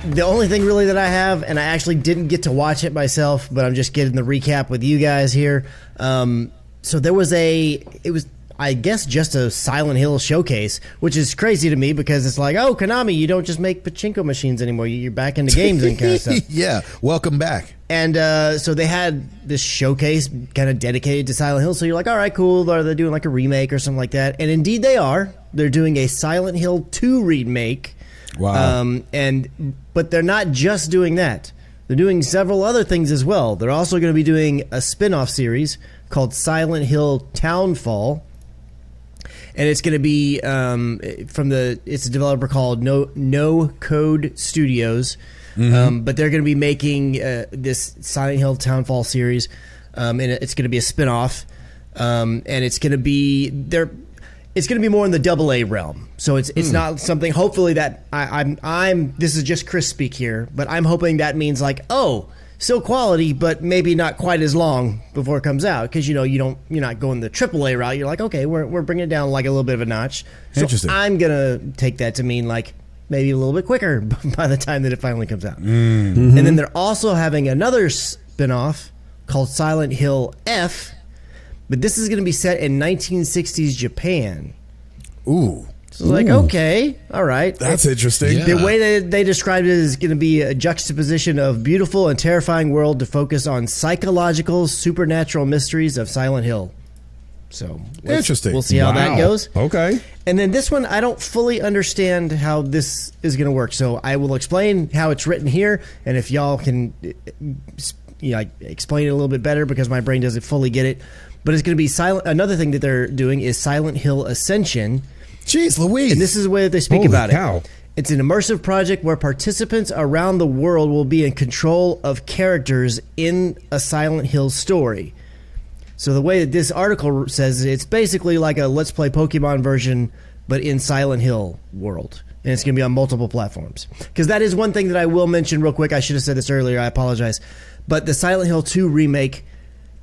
the only thing really that I have, and I actually didn't get to watch it myself, but I'm just getting the recap with you guys here. So there was I guess just a Silent Hill showcase, which is crazy to me because it's like, oh, Konami, you don't just make pachinko machines anymore. You're back into games and kind of stuff. Yeah, welcome back. And so they had this showcase kind of dedicated to Silent Hill. So you're like, all right, cool. Are they doing like a remake or something like that? And indeed they are. They're doing a Silent Hill 2 remake. Wow. But they're not just doing that. They're doing several other things as well. They're also going to be doing a spin-off series called Silent Hill Townfall. And it's going to be it's a developer called No Code Studios. Mm-hmm. But they're going to be making this Silent Hill Townfall series. And it's going to be a spin-off. And it's going to be more in the AA realm. So it's not something, hopefully, that I'm this is just Chris speak here, but I'm hoping that means like, oh, still quality, but maybe not quite as long before it comes out, because you're not going the AAA route. You're like, okay, we're bringing it down like a little bit of a notch. So interesting. I'm gonna take that to mean like maybe a little bit quicker by the time that it finally comes out. Mm-hmm. And then they're also having another spinoff called Silent Hill F, but this is going to be set in 1960s Japan. Ooh. So like, okay, all right. That's interesting. Yeah. The way they described it is going to be a juxtaposition of beautiful and terrifying world to focus on psychological, supernatural mysteries of Silent Hill. So interesting. We'll see how that goes. Okay. And then this one, I don't fully understand how this is going to work. So I will explain how it's written here, and if y'all can explain it a little bit better, because my brain doesn't fully get it. But it's going to be Another thing that they're doing is Silent Hill Ascension. Jeez Louise. And this is the way that they speak about cow. it. It's an immersive project where participants around the world will be in control of characters in a Silent Hill story. So the way that this article says, it's basically like a Let's Play Pokemon version, but in Silent Hill world. And it's going to be on multiple platforms. Because that is one thing that I will mention real quick. I should have said this earlier. I apologize. But the Silent Hill 2 remake,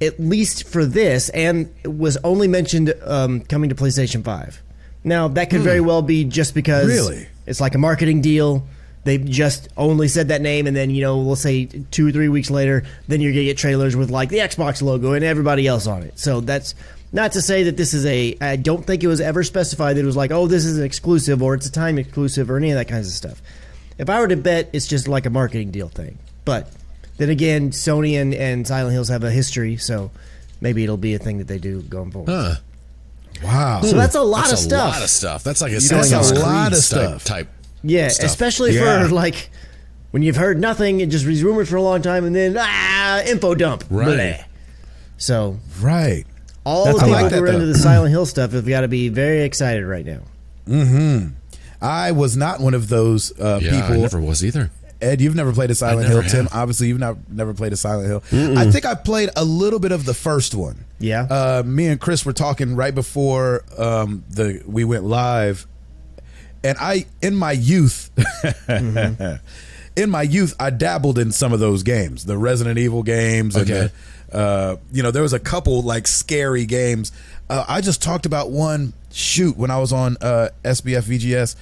at least for this, and was only mentioned coming to PlayStation 5. Now, that could very well be just because it's like a marketing deal. They just only said that name, and then, we'll say 2 or 3 weeks later, then you're going to get trailers with like the Xbox logo and everybody else on it. So that's not to say that this is I don't think it was ever specified that it was like, oh, this is an exclusive or it's a time exclusive or any of that kinds of stuff. If I were to bet, it's just like a marketing deal thing. But then again, Sony and Silent Hills have a history, so maybe it'll be a thing that they do going forward. Huh. Wow. So that's a lot of stuff. That's a lot of stuff. That's like a lot of stuff. Type. Yeah, stuff. Especially for like when you've heard nothing, it just is rumored for a long time, and then info dump. Right. Bleh. So all the people who are into the Silent Hill stuff have got to be very excited right now. Mm-hmm. I was not one of those people. I never was either. Ed, you've never played a Silent Hill. Tim, obviously, you've never played a Silent Hill. Mm-mm. I think I played a little bit of the first one. Yeah. Me and Chris were talking right before we went live, and in my youth, I dabbled in some of those games, the Resident Evil games, and there was a couple like scary games. I just talked about one when I was on SBF VGS,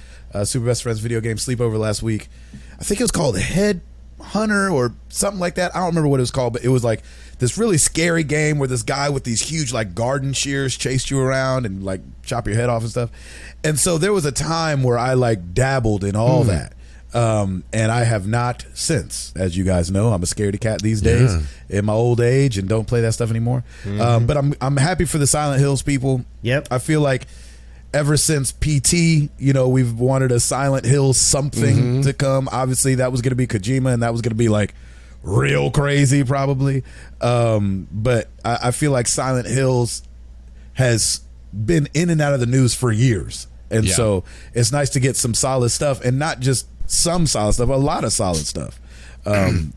Super Best Friends video game sleepover last week. I think it was called Head Hunter or something like that. I don't remember what it was called, but it was like this really scary game where this guy with these huge like garden shears chased you around and like chop your head off and stuff. And so there was a time where I like dabbled in all that. And I have not since. As you guys know, I'm a scaredy cat these days in my old age and don't play that stuff anymore. But I'm happy for the Silent Hills people. Yep. I feel like ever since PT, we've wanted a Silent Hill something to come. Obviously, that was going to be Kojima, and that was going to be like real crazy, probably. But I feel like Silent Hills has been in and out of the news for years, and so it's nice to get some solid stuff, and not just some solid stuff, a lot of solid stuff.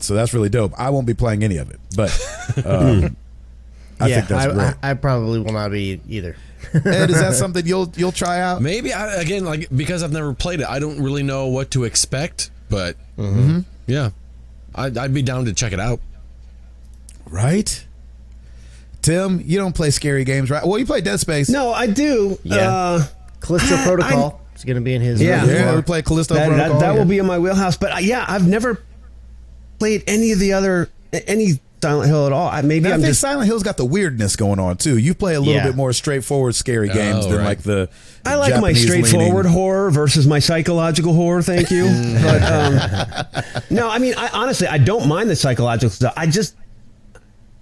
So that's really dope. I won't be playing any of it, but I think that's great. I probably will not be either. Ed, is that something you'll try out? Maybe. Because I've never played it, I don't really know what to expect. But yeah, I'd be down to check it out. Right, Tim, you don't play scary games, right? Well, you play Dead Space. No, I do. Yeah, Callisto Protocol. It's going to be in his. Yeah. Yeah, we play Callisto That Protocol. will be in my wheelhouse. But I've never played any Silent Hill at all. I think Silent Hill's got the weirdness going on too. You play a little bit more straightforward, scary games than like the. I like my straightforward horror versus my psychological horror. Thank you. But no, I mean, honestly, I don't mind the psychological stuff.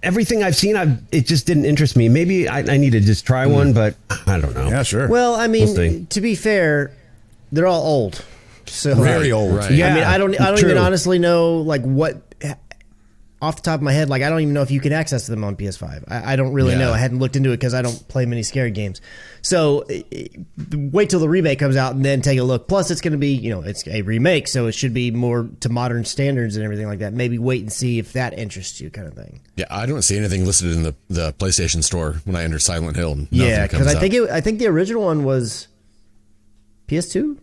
Everything I've seen, it just didn't interest me. Maybe I need to just try one, but I don't know. Yeah, sure. Well, I mean, see. to be fair, they're all old. So Very old. Right. Yeah, I mean, I don't true. even honestly know like what. Off the top of my head, like I don't even know if you can access them on PS5. I don't really know. I hadn't looked into it because I don't play many scary games. So wait till the remake comes out and then take a look. Plus, it's going to be, it's a remake, so it should be more to modern standards and everything like that. Maybe wait and see if that interests you, kind of thing. Yeah, I don't see anything listed in the PlayStation Store when I enter Silent Hill. Yeah, because I think the original one was PS2.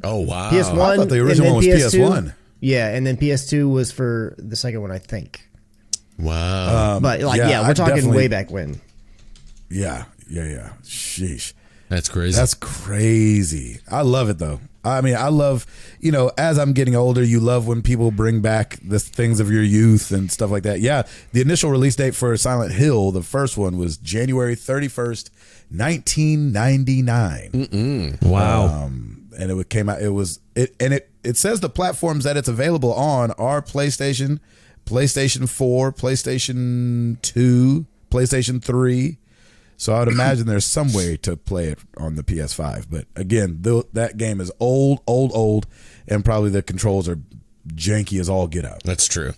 Oh wow, PS1. I thought the original one was PS1. Yeah, and then PS2 was for the second one, I think. Wow. But we're talking way back when. Yeah. Sheesh. That's crazy. That's crazy. I love it though. I mean, I love, as I'm getting older, you love when people bring back the things of your youth and stuff like that. Yeah. The initial release date for Silent Hill, the first one, was January 31st, 1999. Wow. And it came out. It says the platforms that it's available on are PlayStation, PlayStation 4, PlayStation 2, PlayStation 3. So I would imagine there's some way to play it on the PS5. But again, that game is old, and probably the controls are janky as all get out. That's true.